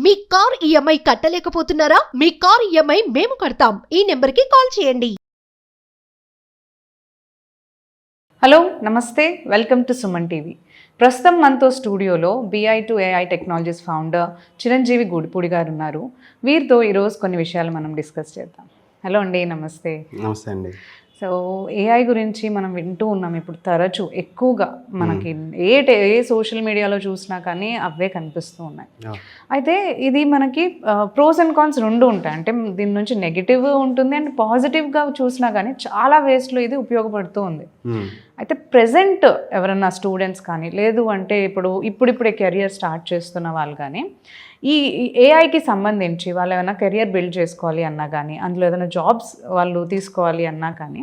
మీ car EMI కట్టలేకపోతున్నారా? మీ car EMI మేము కడతాం. ఈ నెంబర్కి కాల్ చేయండి. హలో నమస్తే, వెల్కమ్ టు సుమన్ టీవీ. ప్రస్తుతం మనతో స్టూడియోలో BI2AI టెక్నాలజీస్ ఫౌండర్ చిరంజీవి గూడిపూడి గారు ఉన్నారు. వీరితో ఈరోజు కొన్ని విషయాలు మనం డిస్కస్ చేద్దాం. హలో అండి, నమస్తే. నమస్తే అండి. సో AI గురించి మనం వింటూ ఉన్నాం ఇప్పుడు తరచూ ఎక్కువగా మనకి ఏ సోషల్ మీడియాలో చూసినా కానీ అవే కనిపిస్తూ ఉన్నాయి. అయితే ఇది మనకి ప్రోస్ అండ్ కాన్స్ రెండు ఉంటాయి. అంటే దీని నుంచి నెగిటివ్ ఉంటుంది అండ్ పాజిటివ్గా చూసినా కానీ చాలా వేస్ట్లో ఇది ఉపయోగపడుతూ ఉంది. అయితే ప్రెజెంట్ ఎవరన్నా స్టూడెంట్స్ కానీ లేదు అంటే ఇప్పుడిప్పుడే కెరియర్ స్టార్ట్ చేస్తున్న వాళ్ళు కానీ ఈ ఏఐకి సంబంధించి వాళ్ళు ఏమైనా కెరియర్ బిల్డ్ చేసుకోవాలి అన్నా కానీ అందులో ఏదైనా జాబ్స్ వాళ్ళు తీసుకోవాలి అన్నా కానీ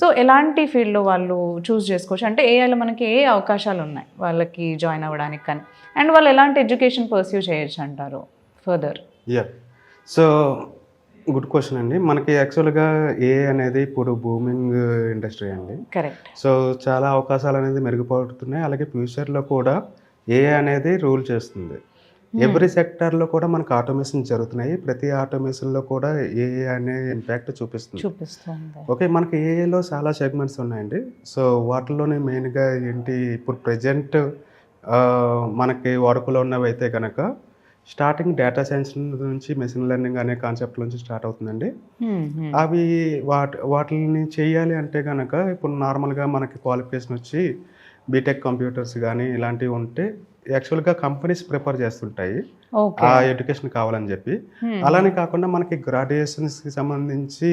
సో ఎలాంటి ఫీల్డ్లో వాళ్ళు చూస్ చేసుకోవచ్చు? అంటే ఏఐలో మనకి ఏ అవకాశాలు ఉన్నాయి వాళ్ళకి జాయిన్ అవ్వడానికి కానీ, అండ్ వాళ్ళు ఎలాంటి ఎడ్యుకేషన్ పర్స్యూ చేయొచ్చు అంటారు ఫర్దర్? సో గుడ్ క్వశ్చన్ అండి. మనకి యాక్చువల్గా ఏఐ అనేది ఇప్పుడు బూమింగ్ ఇండస్ట్రీ అండి. కరెక్ట్. సో చాలా అవకాశాలు అనేది మెరుగుపడుతున్నాయి. అలాగే ఫ్యూచర్లో కూడా ఏఐ అనేది రూల్ చేస్తుంది. ఎవ్రీ సెక్టార్లో కూడా మనకు ఆటోమేషన్ జరుగుతున్నాయి. ప్రతి ఆటోమేషన్లో కూడా ఏఐ అనే ఇంపాక్ట్ చూపిస్తుంది. ఓకే, మనకి ఏఐలో చాలా సెగ్మెంట్స్ ఉన్నాయండి. సో వాటిల్లోనే మెయిన్గా ఏంటి, ఇప్పుడు ప్రజెంట్ మనకి వాడుకలో ఉన్నవి అయితే కనుక స్టార్టింగ్ డేటా సైన్స్ నుంచి మెషిన్ లెర్నింగ్ అనే కాన్సెప్ట్ నుంచి స్టార్ట్ అవుతుందండి. అవి వాటిని చేయాలి అంటే కనుక ఇప్పుడు నార్మల్గా మనకి క్వాలిఫికేషన్ వచ్చి బీటెక్ కంప్యూటర్స్ కానీ ఇలాంటివి ఉంటే యాక్చువల్గా కంపెనీస్ ప్రిఫర్ చేస్తుంటాయి ఆ ఎడ్యుకేషన్ కావాలని చెప్పి. అలానే కాకుండా మనకి గ్రాడ్యుయేషన్స్కి సంబంధించి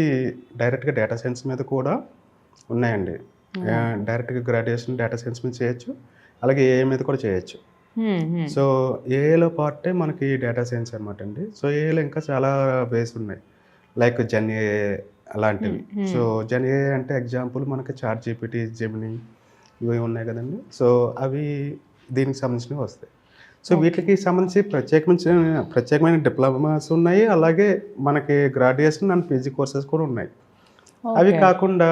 డైరెక్ట్గా డేటా సైన్స్ మీద కూడా ఉన్నాయండి. డైరెక్ట్గా గ్రాడ్యుయేషన్ డేటా సైన్స్ మీద చేయొచ్చు, అలాగే ఏఐ మీద కూడా చేయొచ్చు. సో ఏఐలో పార్టే మనకి డేటా సైన్స్ అనమాట అండి. సో ఏఐలో ఇంకా చాలా బేస్ ఉన్నాయి, లైక్ జెన్ ఏఐ అలాంటివి. సో జెన్ ఏఐ అంటే ఎగ్జాంపుల్ మనకి ChatGPT, జెమిని ఇవి ఉన్నాయి కదండి. సో అవి దీనికి సంబంధించినవి వస్తాయి. సో వీటికి సంబంధించి ప్రత్యేకమైన డిప్లొమాస్ ఉన్నాయి, అలాగే మనకి గ్రాడ్యుయేషన్ అండ్ పీజీ కోర్సెస్ కూడా ఉన్నాయి. అవి కాకుండా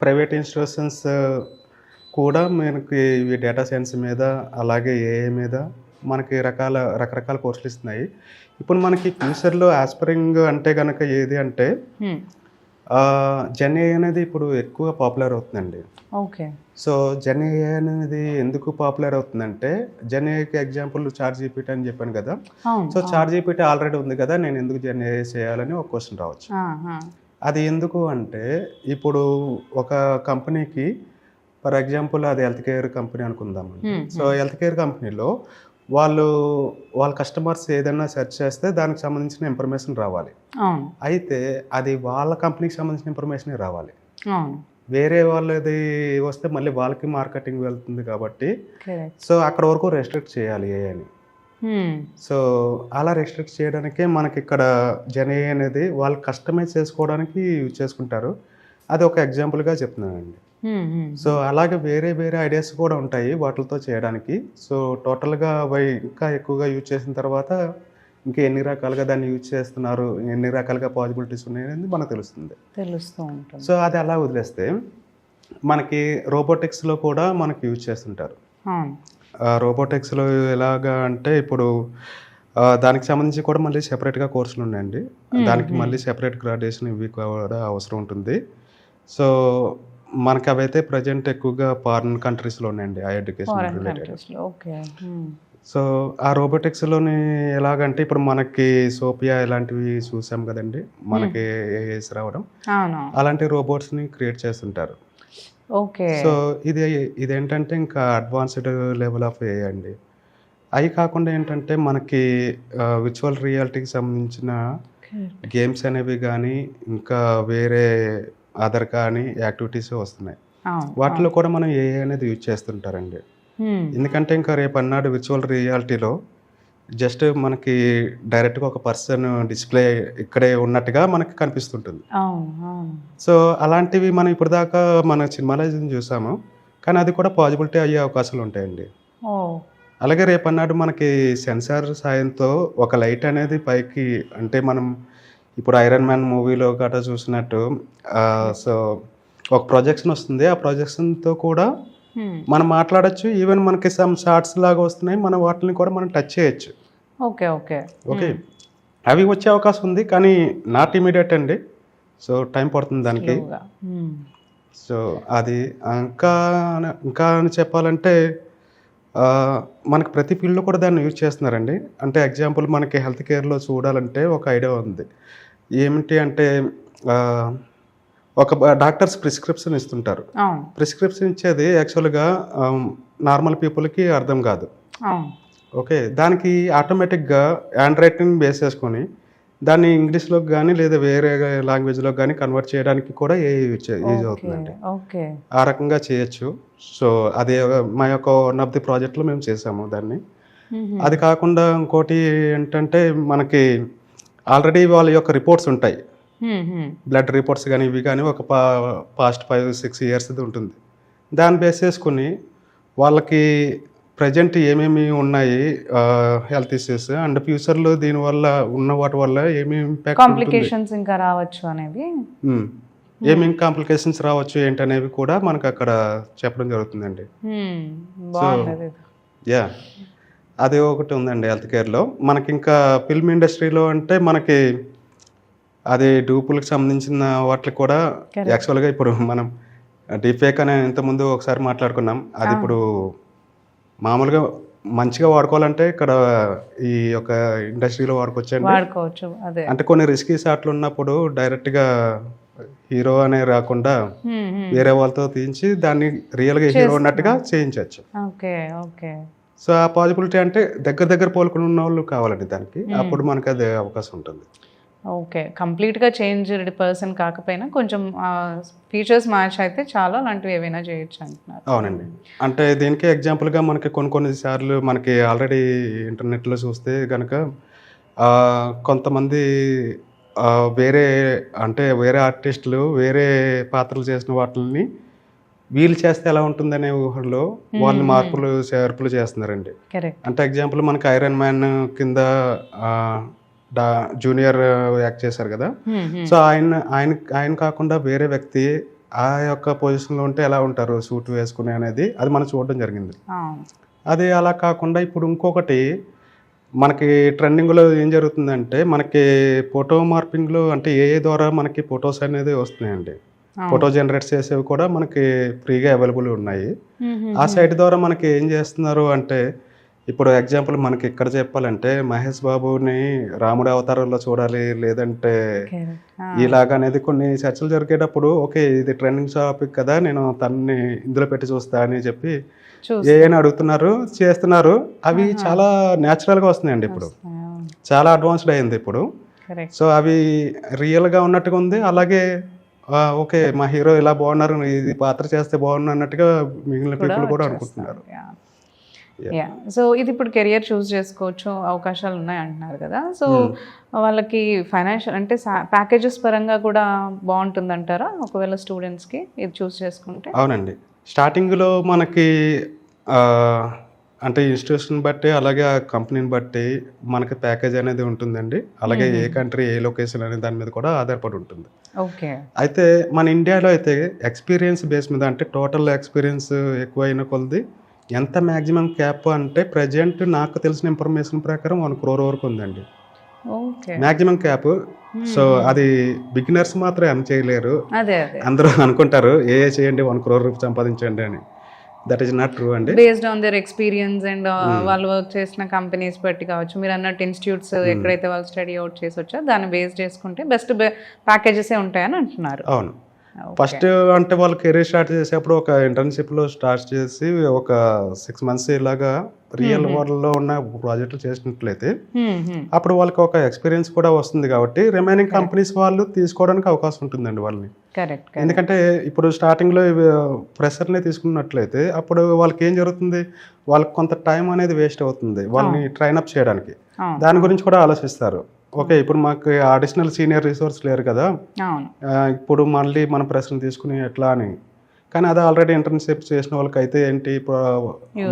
ప్రైవేట్ ఇన్స్టిట్యూషన్స్ కూడా మనకి ఇవి డేటా సైన్స్ మీద అలాగే ఏఐ మీద మనకి రకరకాల కోర్సులు ఇస్తున్నాయి. ఇప్పుడు మనకి ఫ్యూచర్లో ఆస్పైరింగ్ అంటే కనుక ఏది అంటే జెన్ ఏఐ అనేది ఇప్పుడు ఎక్కువ పాపులర్ అవుతుందండి. ఓకే. సో జెన్ ఏఐ అనేది ఎందుకు పాపులర్ అవుతుందంటే, జెన్ ఏఐకి ఎగ్జాంపుల్ ChatGPT అని చెప్పాను కదా. సో ChatGPT ఆల్రెడీ ఉంది కదా, నేను ఎందుకు జెన్ ఏఐ చేయాలని ఒక క్వశ్చన్ రావచ్చు. అది ఎందుకు అంటే, ఇప్పుడు ఒక కంపెనీకి ఫర్ ఎగ్జాంపుల్ అది హెల్త్ కేర్ కంపెనీ అనుకుందామండి. సో హెల్త్ కేర్ కంపెనీలో వాళ్ళ కస్టమర్స్ ఏదైనా సెర్చ్ చేస్తే దానికి సంబంధించిన ఇన్ఫర్మేషన్ రావాలి. అయితే అది వాళ్ళ కంపెనీకి సంబంధించిన ఇన్ఫర్మేషన్ రావాలి. వేరే వాళ్ళది వస్తే మళ్ళీ వాళ్ళకి మార్కెటింగ్ వెళ్తుంది కాబట్టి సో అక్కడ వరకు రెస్ట్రిక్ట్ చేయాలి ఏఐని. సో అలా రెస్ట్రిక్ట్ చేయడానికే మనకి ఇక్కడ జెన్ ఏఐ అనేది వాళ్ళు కస్టమైజ్ చేసుకోవడానికి యూజ్ చేసుకుంటారు. అది ఒక ఎగ్జాంపుల్గా చెప్తున్నానండి. సో అలాగే వేరే ఐడియాస్ కూడా ఉంటాయి వాటితో చేయడానికి. సో టోటల్గా అవి ఇంకా ఎక్కువగా యూజ్ చేసిన తర్వాత ఇంకా ఎన్ని రకాలుగా దాన్ని యూజ్ చేస్తున్నారు, ఎన్ని రకాలుగా పాసిబిలిటీస్ ఉన్నాయనేది మనకు తెలుస్తూ ఉంటుంది. సో అది అలా వదిలేస్తే మనకి రోబోటిక్స్లో కూడా మనకి యూజ్ చేస్తుంటారు. రోబోటిక్స్లో ఎలాగా అంటే ఇప్పుడు దానికి సంబంధించి కూడా మళ్ళీ సెపరేట్గా కోర్సులు ఉన్నాయండి. దానికి మళ్ళీ సెపరేట్ గ్రాడ్యుయేషన్ ఇవి కూడా అవసరం ఉంటుంది. సో మనకి అవైతే ప్రజెంట్ ఎక్కువగా ఫారిన్ కంట్రీస్లో ఉన్నాయండి ఆ ఎడ్యుకేషన్ రిలేటెడ్. సో ఆ రోబోటిక్స్లోని ఎలాగంటే ఇప్పుడు మనకి సోఫియా ఇలాంటివి చూసాం కదండి, మనకి ఏఐస్ రావడం, అలాంటి రోబోట్స్ని క్రియేట్ చేస్తుంటారు. ఓకే. సో ఇదేంటంటే ఇంకా అడ్వాన్స్డ్ లెవెల్ ఆఫ్ ఏఐ అండి. అవి కాకుండా ఏంటంటే మనకి విర్చువల్ రియాలిటీకి సంబంధించిన గేమ్స్ అనేవి కానీ ఇంకా వేరే అదర్ కానీ యాక్టివిటీస్ వస్తున్నాయి. వాటిలో కూడా మనం ఏఐ అనేది యూజ్ చేస్తుంటారండి. ఎందుకంటే ఇంకా రేపు అన్నాడు విర్చువల్ రియాలిటీలో జస్ట్ మనకి డైరెక్ట్గా ఒక పర్సన్ డిస్ప్లే ఇక్కడే ఉన్నట్టుగా మనకి కనిపిస్తుంటుంది. సో అలాంటివి మనం ఇప్పుడు దాకా మన సినిమాలో చూసాము, కానీ అది కూడా పాసిబిలిటీ అయ్యే అవకాశాలు ఉంటాయండి. అలాగే రేపు అన్నాడు మనకి సెన్సార్ సాయంతో ఒక లైట్ అనేది పైకి, అంటే మనం ఇప్పుడు ఐరన్ మ్యాన్ మూవీలో గట్రా చూసినట్టు సో ఒక ప్రొజెక్షన్ వస్తుంది. ఆ ప్రొజెక్షన్తో కూడా మనం మాట్లాడచ్చు. ఈవెన్ మనకి సమ్ షార్ట్స్ లాగా వస్తున్నాయి, మనం వాటిని కూడా మనం టచ్ చేయొచ్చు. ఓకే ఓకే ఓకే అవి వచ్చే అవకాశం ఉంది, కానీ నాట్ ఇమీడియట్ అండి. సో టైం పడుతుంది దానికి. సో అది ఇంకా ఇంకా అని చెప్పాలంటే మనకి ప్రతి ఫీల్డ్లో కూడా దాన్ని యూజ్ చేస్తున్నారండి. అంటే ఎగ్జాంపుల్ మనకి హెల్త్ కేర్లో చూడాలంటే ఒక ఐడియా ఉంది. ఏమిటి అంటే ఒక డాక్టర్స్ ప్రిస్క్రిప్షన్ ఇస్తుంటారు. ప్రిస్క్రిప్షన్ ఇచ్చేది యాక్చువల్గా నార్మల్ పీపుల్కి అర్థం కాదు. ఓకే, దానికి ఆటోమేటిక్గా హ్యాండ్ రైటింగ్ బేస్ చేసుకొని దాన్ని ఇంగ్లీష్లోకి కానీ లేదా వేరే లాంగ్వేజ్లోకి కానీ కన్వర్ట్ చేయడానికి కూడా యూజ్ అవుతుందండి. ఆ రకంగా చేయొచ్చు. సో అదే మా యొక్క వన్ ఆఫ్ ది ప్రాజెక్ట్లో మేము చేసాము దాన్ని. అది కాకుండా ఇంకోటి ఏంటంటే మనకి ఆల్రెడీ వాళ్ళ యొక్క రిపోర్ట్స్ ఉంటాయి, బ్లడ్ రిపోర్ట్స్ కానీ ఇవి కానీ ఒక పాస్ట్ 5-6 years ఉంటుంది. దాన్ని బేస్ చేసుకుని వాళ్ళకి ప్రజెంట్ ఏమేమి ఉన్నాయి హెల్త్ ఇష్యూస్ అండ్ ఫ్యూచర్లో దీనివల్ల ఉన్న వాటి వల్ల ఏమేమి ఇంపాక్ట్ కాంప్లికేషన్స్ ఇంకా రావచ్చు అనేవి, ఏమేమి కాంప్లికేషన్స్ రావచ్చు ఏంటి అనేవి కూడా మనకు అక్కడ చెప్పడం జరుగుతుందండి. యా, అది ఒకటి ఉందండి హెల్త్ కేర్లో. మనకి ఇంకా ఫిల్మ్ ఇండస్ట్రీలో అంటే మనకి అది డూపులకు సంబంధించిన వాటికి కూడా యాక్చువల్గా ఇప్పుడు మనం డీఫేక్ అనే ఇంతకుముందు ఒకసారి మాట్లాడుకున్నాం. అది ఇప్పుడు మామూలుగా మంచిగా వాడుకోవాలంటే ఇక్కడ ఈ యొక్క ఇండస్ట్రీలో వాడుకోవచ్చు. అంటే కొన్ని రిస్కీ షాట్లు ఉన్నప్పుడు డైరెక్ట్గా హీరో అనే రాకుండా వేరే వాళ్ళతో తీయించి దాన్ని రియల్గా హీరో ఉన్నట్టుగా చేయించవచ్చు. సో ఆ పాసిబిలిటీ అంటే దగ్గర పోలుకుని ఉన్న వాళ్ళు కావాలండి దానికి, అప్పుడు మనకి అది అవకాశం ఉంటుంది. ఓకే, కంప్లీట్గా చేంజ్డ్ పర్సన్ కాకపోయినా కొంచెం ఫీచర్స్ మ్యాచ్ అయితే చాలా అలాంటివి ఏవైనా చేయొచ్చు అంటున్నారు. అవునండి, అంటే దీనికి ఎగ్జాంపుల్గా మనకి కొన్ని సార్లు మనకి ఆల్రెడీ ఇంటర్నెట్లో చూస్తే కనుక కొంతమంది వేరే ఆర్టిస్టులు వేరే పాత్రలు చేసిన వాటిని వీళ్ళు చేస్తే ఎలా ఉంటుందనే ఊహలో వాళ్ళు మార్పులు చేస్తున్నారండి. అంటే ఎగ్జాంపుల్ మనకి ఐరన్ మ్యాన్ కింద జూనియర్ యాక్ట్ చేశారు కదా. సో ఆయన కాకుండా వేరే వ్యక్తి ఆ యొక్క పొజిషన్లో ఉంటే ఎలా ఉంటారు సూట్ వేసుకుని అనేది అది మనం చూడడం జరిగింది. అది అలా కాకుండా ఇప్పుడు ఇంకొకటి మనకి ట్రెండింగ్లో ఏం జరుగుతుందంటే మనకి ఫోటో మార్పింగ్లో అంటే ఏఐ ద్వారా మనకి ఫొటోస్ అనేది వస్తున్నాయండి. ఫోటో జనరేట్ చేసేవి కూడా మనకి ఫ్రీగా అవైలబుల్ ఉన్నాయి. ఆ సైట్ ద్వారా మనకి ఏం చేస్తున్నారు అంటే ఇప్పుడు ఎగ్జాంపుల్ మనకి ఇక్కడ చెప్పాలంటే మహేష్ బాబుని రాముడి అవతారంలో చూడాలి లేదంటే ఇలాగ అనేది కొన్ని చర్చలు జరిగేటప్పుడు ఓకే ఇది ట్రెండింగ్ టాపిక్ కదా నేను తనని ఇందులో పెట్టి చూస్తా అని చెప్పి ఏమైనా అడుగుతున్నారు చేస్తున్నారు. అవి చాలా న్యాచురల్గా వస్తున్నాయండి, ఇప్పుడు చాలా అడ్వాన్స్డ్ అయింది ఇప్పుడు. సో అవి రియల్గా ఉన్నట్టుగా ఉంది. అలాగే ఓకే మా హీరో ఇలా బాగున్నారు ఇది పాత్ర చేస్తే బాగున్నా అన్నట్టుగా మిగిలిన పీపుల్ కూడా అనుకుంటున్నారు. సో ఇది ఇప్పుడు కెరియర్ చూస్ చేసుకోవచ్చు అవకాశాలు ఉన్నాయి అంటున్నారు కదా. సో వాళ్ళకి ఫైనాన్షియల్ అంటే ప్యాకేజెస్ పరంగా కూడా బాగుంటుంది అంటారా ఒకవేళ స్టూడెంట్స్కి ఇది చూస్ చేసుకుంటే? అవునండి, స్టార్టింగ్లో మనకి అంటే ఇన్స్టిట్యూషన్ బట్టి అలాగే ఆ కంపెనీని బట్టి మనకి ప్యాకేజ్ అనేది ఉంటుందండి. అలాగే ఏ కంట్రీ ఏ లొకేషన్ అనే దాని మీద కూడా ఆధారపడి ఉంటుంది. ఓకే, అయితే మన ఇండియాలో అయితే ఎక్స్పీరియన్స్ బేస్ మీద అంటే టోటల్ ఎక్స్పీరియన్స్ ఎక్కువైన కొలది ఎంత మ్యాక్సిమం క్యాప్ అంటే ప్రజెంట్ నాకు తెలిసిన ఇన్ఫర్మేషన్ ప్రకారం 1 crore వరకు ఉందండి మ్యాక్సిమం క్యాప్. సో అది బిగినర్స్ మాత్రం ఎర్న్ చేయలేరు. అందరూ అనుకుంటారు ఏ చేయండి 1 crore రూపీస్ సంపాదించండి అని. దట్ ఈస్ నాట్ ట్రూ అండి. Based on their experience and వాళ్ళు వర్క్ చేసిన కంపెనీస్ బట్టి కావచ్చు, మీరు అన్నట్టు ఇన్స్టిట్యూట్స్ ఎక్కడైతే వాళ్ళు స్టడీ అవుట్ చేసి వచ్చారో దాన్ని బేస్ చేసుకుంటే బెస్ట్ ప్యాకేజెస్ ఉంటాయని అంటున్నారు. అవును, ఫస్ట్ అంటే వాళ్ళు కెరీర్ స్టార్ట్ చేసేప్పుడు ఒక ఇంటర్న్షిప్లో స్టార్ట్ చేసి ఒక 6 months ఇలాగా రియల్ వరల్డ్లో ఉన్న ప్రాజెక్టులు చేసినట్లయితే అప్పుడు వాళ్ళకి ఒక ఎక్స్పీరియన్స్ కూడా వస్తుంది కాబట్టి రిమైనింగ్ కంపెనీస్ వాళ్ళు తీసుకోవడానికి అవకాశం ఉంటుందండి వాళ్ళని. ఎందుకంటే ఇప్పుడు స్టార్టింగ్లో ప్రెషర్ని తీసుకున్నట్లయితే అప్పుడు వాళ్ళకి ఏం జరుగుతుంది, వాళ్ళకి కొంత టైం అనేది వేస్ట్ అవుతుంది వాళ్ళని ట్రైన్ అప్ చేయడానికి. దాని గురించి కూడా ఆలోచిస్తారు. ఓకే ఇప్పుడు మాకు అడిషనల్ సీనియర్ రిసోర్స్ లేరు కదా, ఇప్పుడు మళ్ళీ మన ప్రశ్న తీసుకుని ఎట్లా అని. కానీ అదే ఆల్రెడీ ఇంటర్న్షిప్ చేసిన వాళ్ళకి అయితే ఏంటి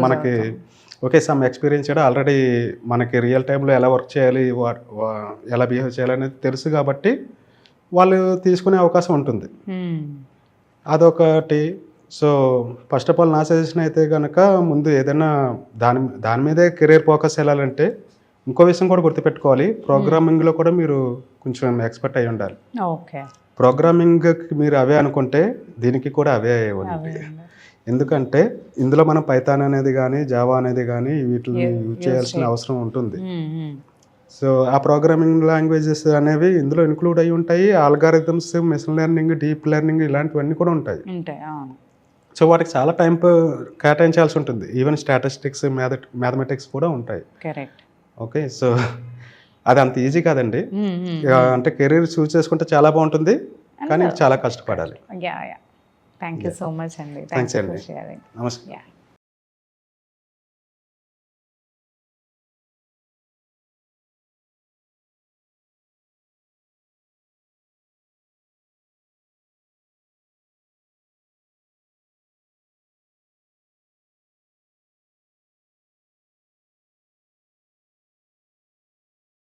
మనకి ఓకే సమ్ ఎక్స్పీరియన్స్ కూడా ఆల్రెడీ మనకి రియల్ టైంలో ఎలా వర్క్ చేయాలి ఎలా బిహేవ్ చేయాలి అనేది తెలుసు కాబట్టి వాళ్ళు తీసుకునే అవకాశం ఉంటుంది. అదొకటి. సో ఫస్ట్ ఆఫ్ ఆల్ నా సజెషన్ అయితే కనుక ముందు ఏదైనా దాని మీదే కెరీర్ ఫోకస్ వెళ్ళాలంటే ఇంకో విషయం కూడా గుర్తుపెట్టుకోవాలి, ప్రోగ్రామింగ్లో కూడా మీరు కొంచెం ఎక్స్పర్ట్ అయి ఉండాలి. ఓకే. ప్రోగ్రామింగ్కి మీరు అవే అనుకుంటే దీనికి కూడా అవే అయ్యేవాళ్ళు. ఎందుకంటే ఇందులో మనం పైథాన్ అనేది కానీ జావా అనేది కానీ వీటిని యూజ్ చేయాల్సిన అవసరం ఉంటుంది. సో ఆ ప్రోగ్రామింగ్ లాంగ్వేజెస్ అనేవి ఇందులో ఇంక్లూడ్ అయి ఉంటాయి. Algorithms, machine learning, deep learning ఇలాంటివన్నీ కూడా ఉంటాయి. సో వాటికి చాలా టైం కేటాయించాల్సి ఉంటుంది. ఈవెన్ స్టాటిస్టిక్స్, మ్యాథమెటిక్స్ కూడా ఉంటాయి. ఓకే, సో అది అంత ఈజీ కాదండి. అంటే కెరీర్ చూస్ చేసుకుంటే చాలా బాగుంటుంది, కానీ చాలా కష్టపడాలి. థ్యాంక్ యూ సో మచ్ అండి. థ్యాంక్స్ అండి. నమస్తే.